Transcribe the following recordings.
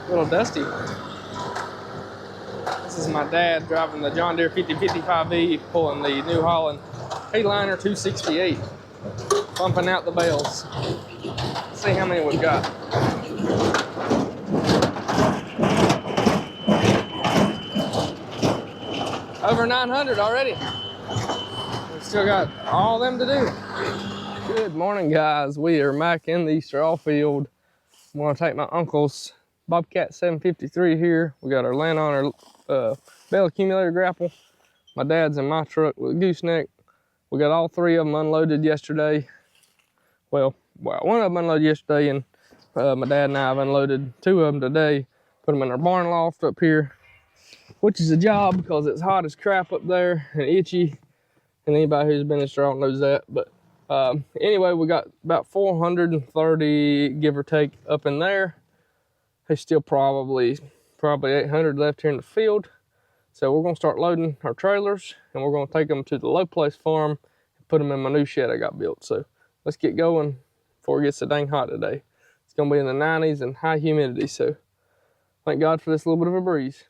A little dusty. This is my dad driving the John Deere 5055E, pulling the New Holland Payliner 268, pumping out the bales. Let's see how many we've got. Over 900 already. We've still got all them to do. Good morning, guys. We are back in the straw field. I'm gonna take my uncle's Bobcat 753 here. We got our Landowner bale accumulator grapple. My dad's in my truck with a gooseneck. We got all three of them unloaded yesterday. Well, one of them unloaded yesterday, and my dad and I have unloaded two of them today. Put them in our barn loft up here, which is a job because it's hot as crap up there and itchy. And anybody who's been in straw knows that. But anyway, we got about 430, give or take, up in there. There's still probably 800 left here in the field. So we're gonna start loading our trailers, and we're gonna take them to the Low Place farm and put them in my new shed I got built. So let's get going before it gets so dang hot today. It's gonna be in the 90s and high humidity. So thank God for this little bit of a breeze.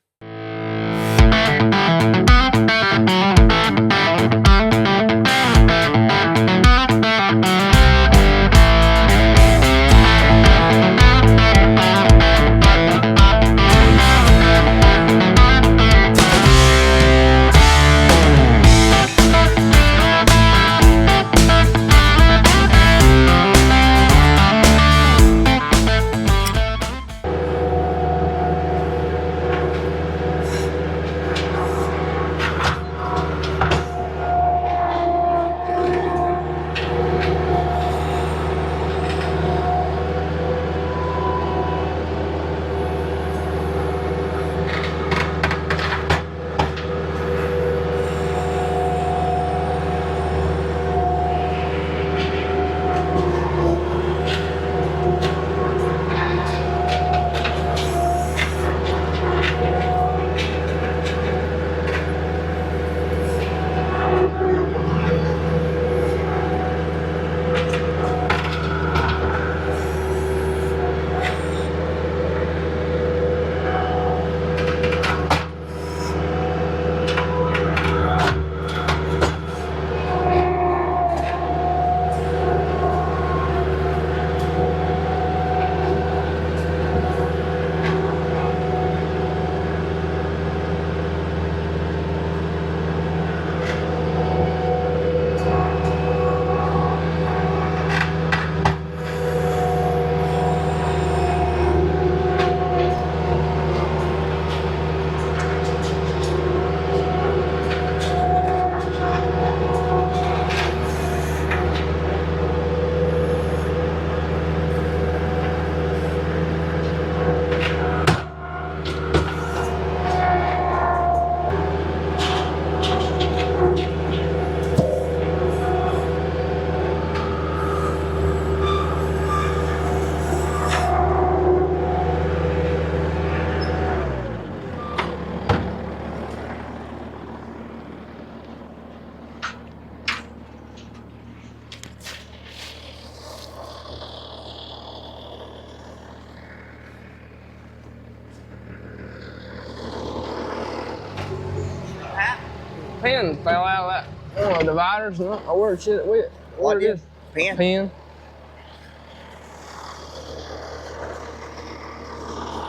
Pin fell out of that one of the dividers. I don't know where shit went. What is? Pin? Pin.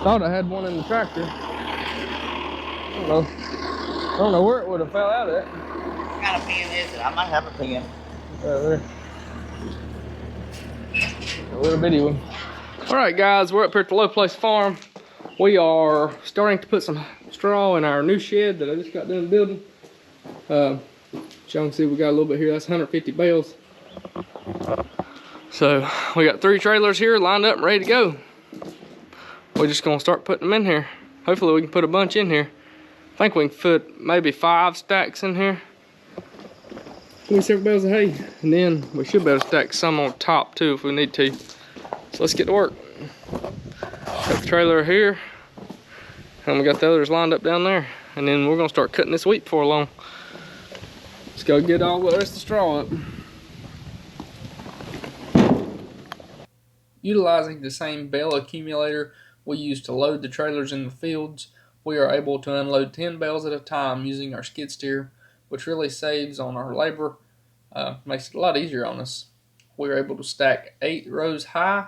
Thought I had one in the tractor. I don't know where it would have fell out of. What kind of pin is it? I might have a pin. Right there. A little bitty one. All right, guys, we're up here at the Low Place farm. We are starting to put some straw in our new shed that I just got done building. As y'all can see, we got a little bit here. That's 150 bales. So we got 3 trailers here lined up and ready to go. We're just gonna start putting them in here. Hopefully we can put a bunch in here. I think we can put maybe 5 stacks in here. 27 bales of hay. And then we should be able to stack some on top too if we need to. So let's get to work. Got the trailer here. And we got the others lined up down there. And then we're gonna start cutting this wheat before long. Let's go get all the rest of the straw up. Utilizing the same bale accumulator we use to load the trailers in the fields, we are able to unload 10 bales at a time using our skid steer, which really saves on our labor, makes it a lot easier on us. We're able to stack 8 rows high,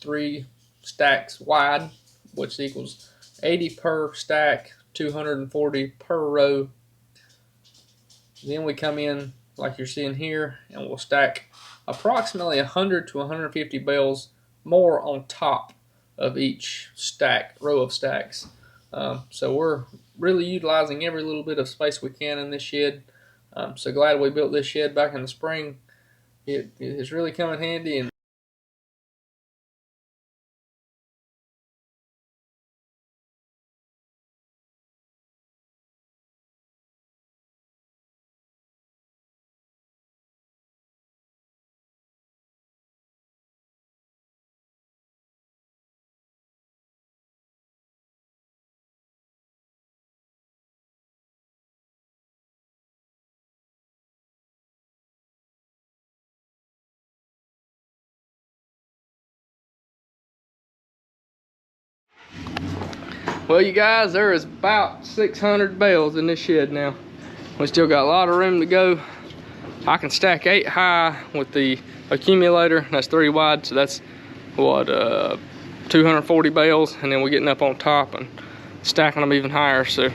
3 stacks wide, which equals 80 per stack, 240 per row. Then we come in like you're seeing here, and we'll stack approximately 100 to 150 bales more on top of each row of stacks. So we're really utilizing every little bit of space we can in this shed. So glad we built this shed back in the spring. It has really come in handy. And well, you guys, there is about 600 bales in this shed now. We still got a lot of room to go. I can stack 8 high with the accumulator. That's 3 wide, so that's what, 240 bales, and then we're getting up on top and stacking them even higher. So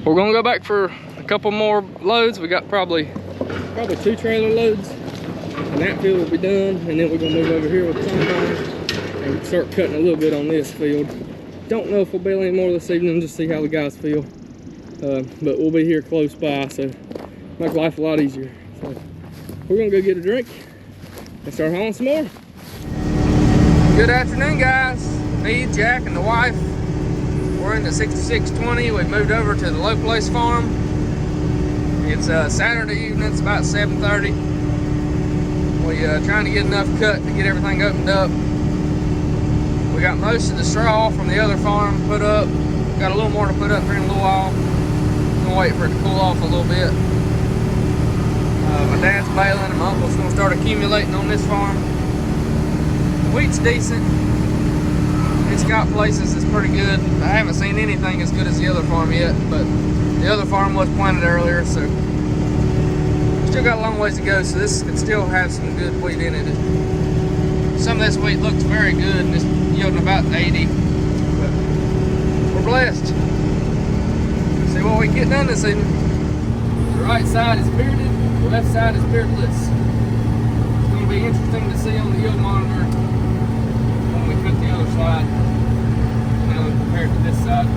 we're gonna go back for a couple more loads. We got probably 2 trailer loads, and that field will be done. And then we're gonna move over here with the combine and start cutting a little bit on this field. Don't know if we'll bale any more this evening, just see how the guys feel. But we'll be here close by, so make life a lot easier. So we're gonna go get a drink and start hauling some more. Good afternoon, guys. Me, Jack, and the wife. We're in the 6620. We've moved over to the Low Place Farm. It's Saturday evening. It's about 7:30. We're trying to get enough cut to get everything opened up. We got most of the straw from the other farm put up. Got a little more to put up here in a little while. Gonna wait for it to cool off a little bit. My dad's baling and my uncle's gonna start accumulating on this farm. Wheat's decent. It's got places that's pretty good. I haven't seen anything as good as the other farm yet, but the other farm was planted earlier, so still got a long ways to go. So this could still have some good wheat in it. Some of this wheat looks very good, and it's yielding about 80. But we're blessed. See what we can get done this evening. The right side is bearded, the left side is beardless. It's going to be interesting to see on the yield monitor when we cut the other side, compared to this side.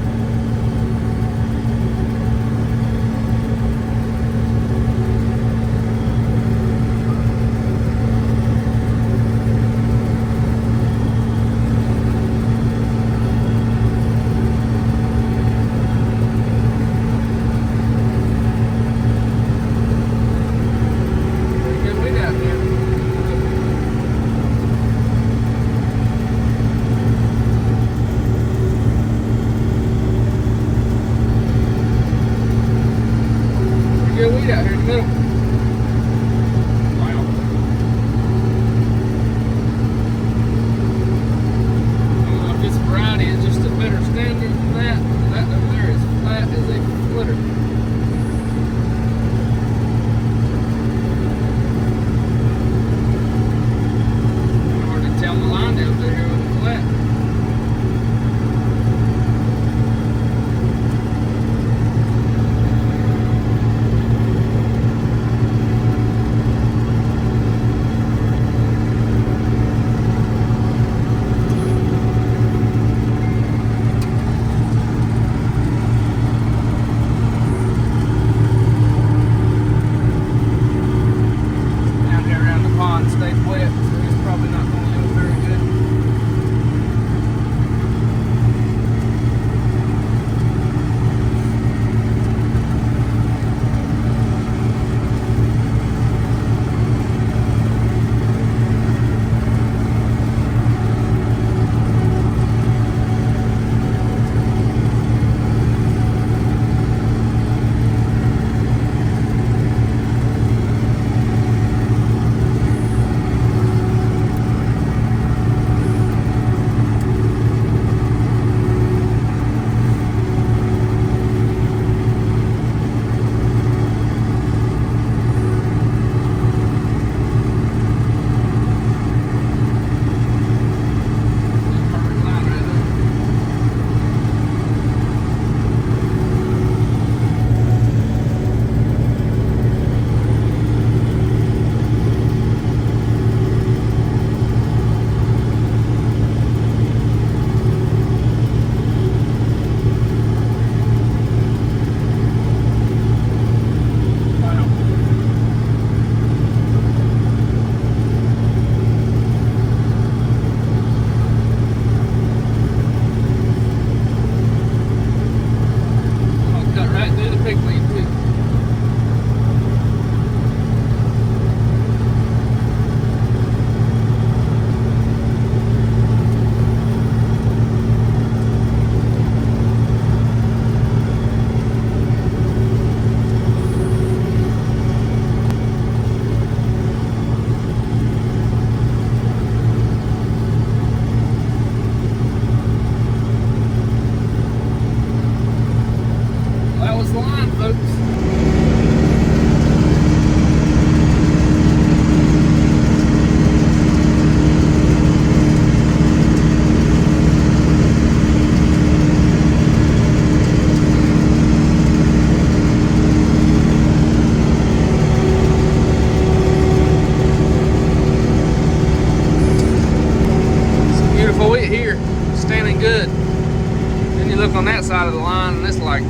on that side of the line, and it's like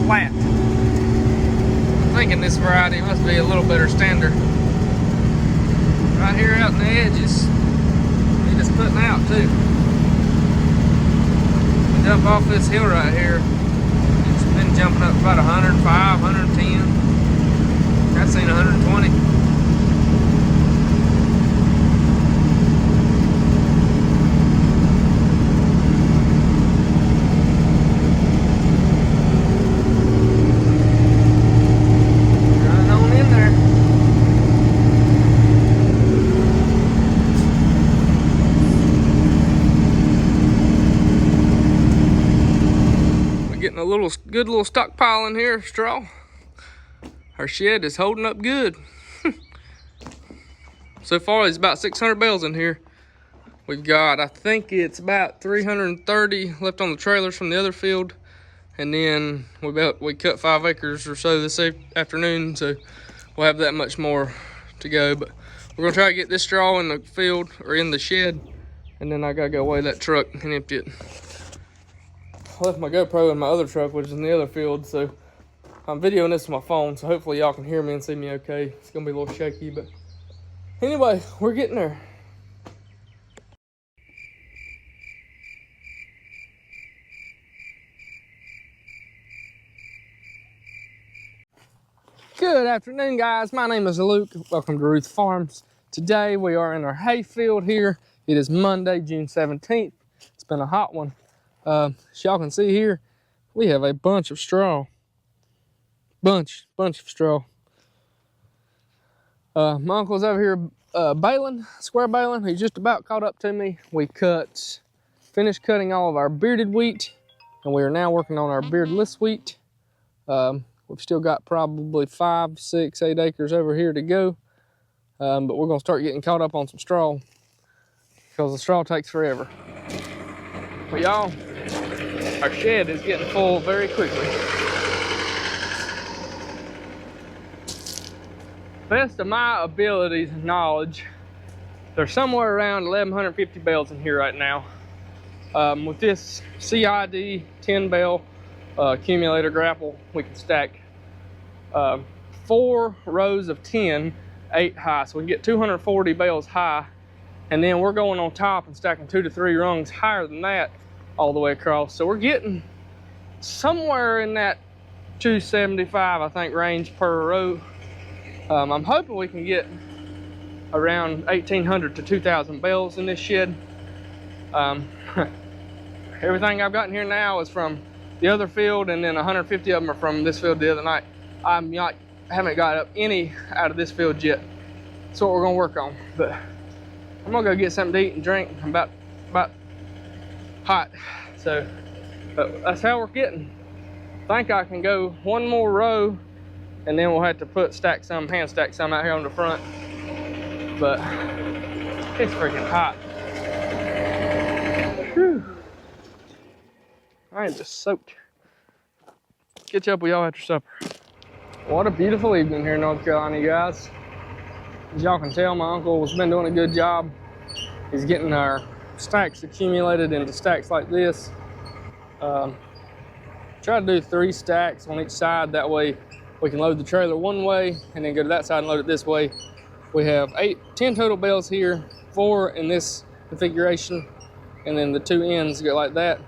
flat. I'm thinking this variety must be a little better standard. Right here out in the edges, it is putting out too. We jump off this hill right here. It's been jumping up about 105, 110. I've seen 120. Getting a good little stockpile in here of straw. Our shed is holding up good. So far, there's about 600 bales in here. We've got, I think it's about 330 left on the trailers from the other field. And then we cut 5 acres or so this afternoon, so we'll have that much more to go. But we're gonna try to get this straw in the field or in the shed, and then I gotta go weigh that truck and empty it. I left my GoPro in my other truck, which is in the other field, so I'm videoing this with my phone, so hopefully y'all can hear me and see me okay. It's gonna be a little shaky, but anyway, we're getting there. Good afternoon, guys. My name is Luke. Welcome to Ruth Farms. Today we are in our hay field here. It is Monday, June 17th. It's been a hot one. As y'all can see here, we have a bunch of straw. Bunch of straw. My uncle's over here baling, square baling. He's just about caught up to me. We finished cutting all of our bearded wheat, and we are now working on our beardless wheat. We've still got probably 5, 6, 8 acres over here to go, but we're gonna start getting caught up on some straw because the straw takes forever. But y'all, our shed is getting full very quickly. Best of my abilities and knowledge, there's somewhere around 1,150 bales in here right now. With this CID 10 bale accumulator grapple, we can stack 4 rows of 10, 8 high. So we can get 240 bales high. And then we're going on top and stacking 2 to 3 rungs higher than that all the way across. So we're getting somewhere in that 275, I think, range per row. I'm hoping we can get around 1,800 to 2,000 bales in this shed. Everything I've got in here now is from the other field, and then 150 of them are from this field the other night. I haven't got up any out of this field yet. That's what we're gonna work on. But I'm gonna go get something to eat and drink. I'm about hot, so but that's how we're getting. I think I can go 1 more row, and then we'll have to hand stack some out here on the front. But it's freaking hot. Whew. I am just soaked. Catch up with y'all after supper. What a beautiful evening here in North Carolina, you guys. As y'all can tell, my uncle has been doing a good job. He's getting our stacks accumulated into stacks like this. Try to do 3 stacks on each side. That way we can load the trailer one way and then go to that side and load it this way. We have 10 total bales here, 4 in this configuration, and then the 2 ends go like that.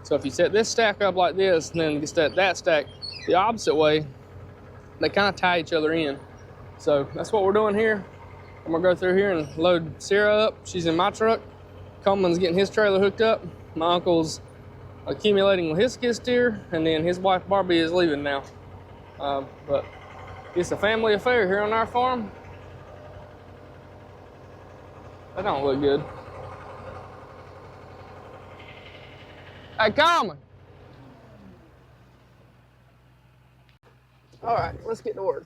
So if you set this stack up like this, and then you set that stack the opposite way, they kind of tie each other in. So that's what we're doing here. I'm gonna go through here and load Sarah up. She's in my truck. Coleman's getting his trailer hooked up. My uncle's accumulating with his skid steer, and then his wife Barbie is leaving now. But it's a family affair here on our farm. That don't look good. Hey, Coleman. All right, let's get to work.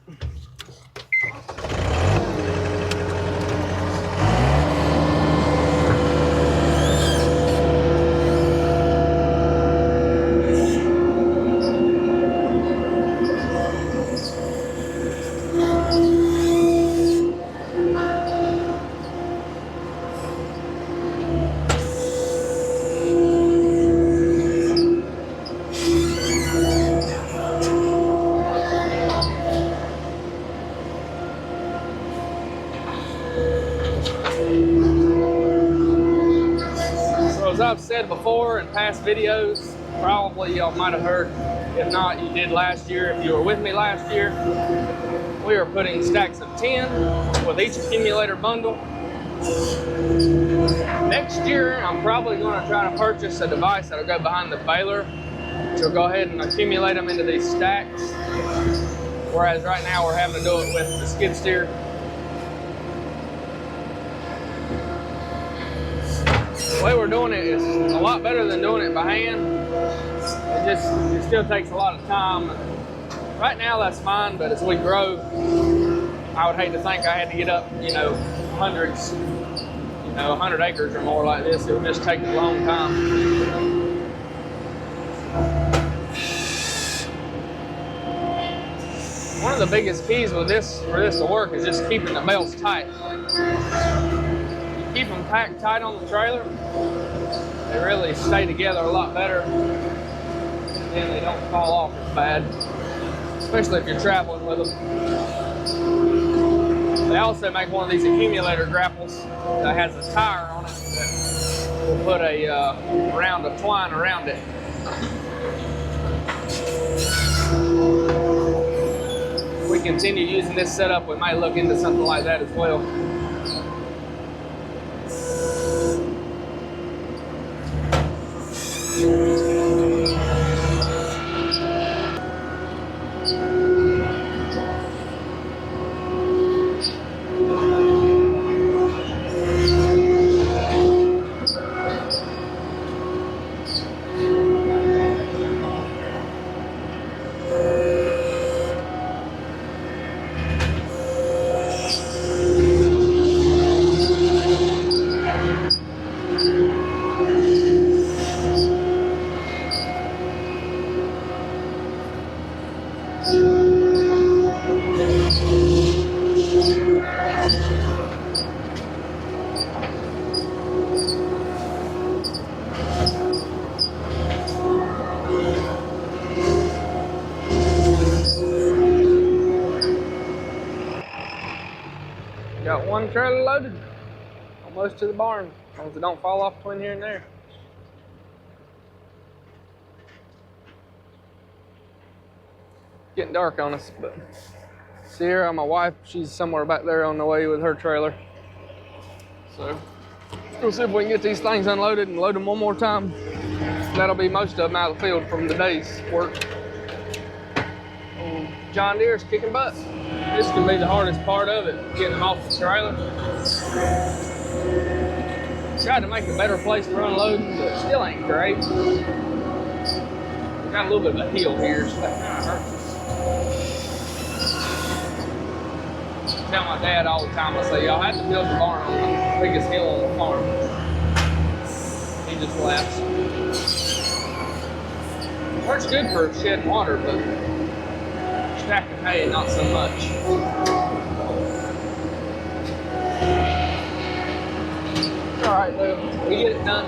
as I've said before in past videos, probably y'all might have heard, if not, you did last year. If you were with me last year, we are putting stacks of 10 with each accumulator bundle. Next year, I'm probably going to try to purchase a device that'll go behind the baler, which will go ahead and accumulate them into these stacks. Whereas right now, we're having to do it with the skid steer. The way we're doing it is a lot better than doing it by hand. It still takes a lot of time. Right now that's fine, but as we grow, I would hate to think I had to get up, hundreds, 100 acres or more like this. It would just take a long time. One of the biggest keys with this, for this to work, is just keeping the bales tight. Keep them packed tight on the trailer, they really stay together a lot better, and they don't fall off as bad, especially if you're traveling with them. They also make one of these accumulator grapples that has a tire on it that will put a round of twine around it. If we continue using this setup, we might look into something like that as well. Got one trailer loaded, almost to the barn, as long as it don't fall off between here and there. Getting dark on us, but Sierra, my wife, she's somewhere back there on the way with her trailer. So we'll see if we can get these things unloaded and load them one more time. That'll be most of them out of the field from the day's work. John Deere's kicking butt. This can be the hardest part of it, getting them off the trailer. Tried to make a better place for unloading, but it still ain't great. We've got a little bit of a hill here, so that kind of hurts us. I tell my dad all the time, I say, y'all have to build the barn on the biggest hill on the farm. He just laughs. Works good for shedding water, but stacking hay, not so much. All right, Lou, we get it done.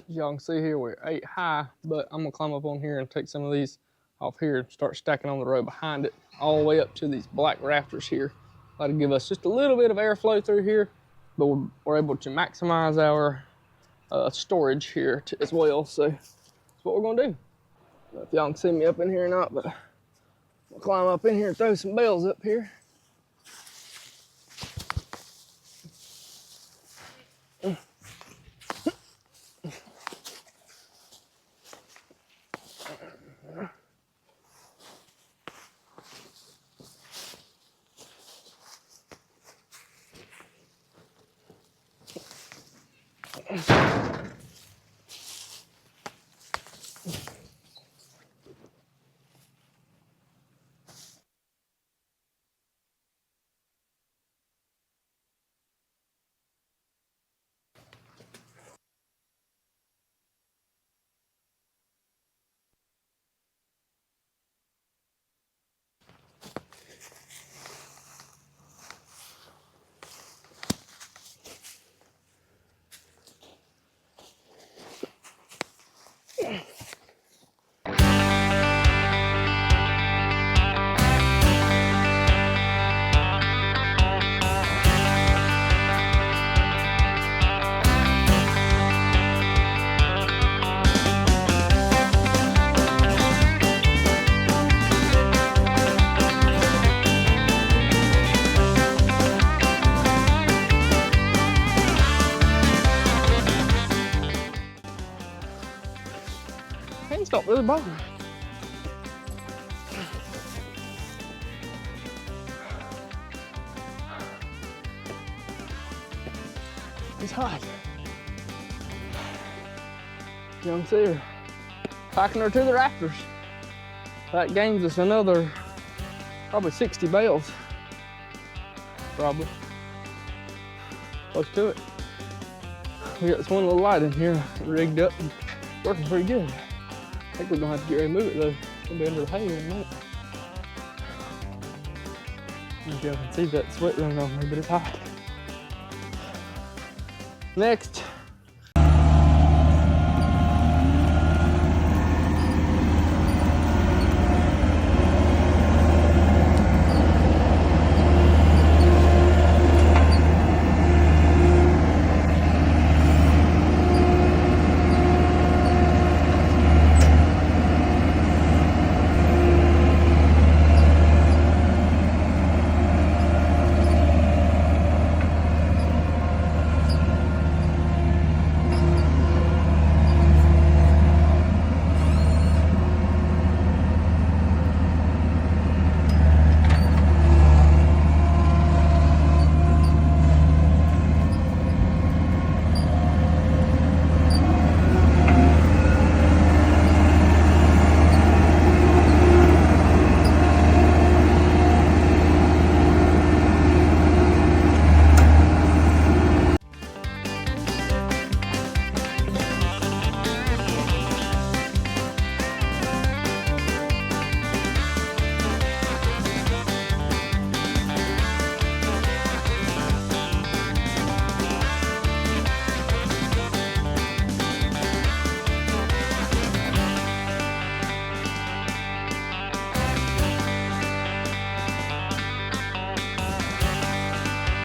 Y'all can see here we're 8 high, but I'm gonna climb up on here and take some of these off here and start stacking on the row behind it, all the way up to these black rafters here. That'll give us just a little bit of airflow through here, but we're able to maximize our storage here as well. So that's what we're gonna do. I don't know if y'all can see me up in here or not, but We'll climb up in here and throw some bales up here. Hands don't really bother me. It's hot. You can see her packing her to the rafters. That gains us another probably 60 bales. Probably. Close to it. We got this one little light in here rigged up and working pretty good. I think we're gonna have to get ready to move it though. It's gonna be under the hay in a minute. I don't know if y'all can see that sweat running off me, but it's hot. Next,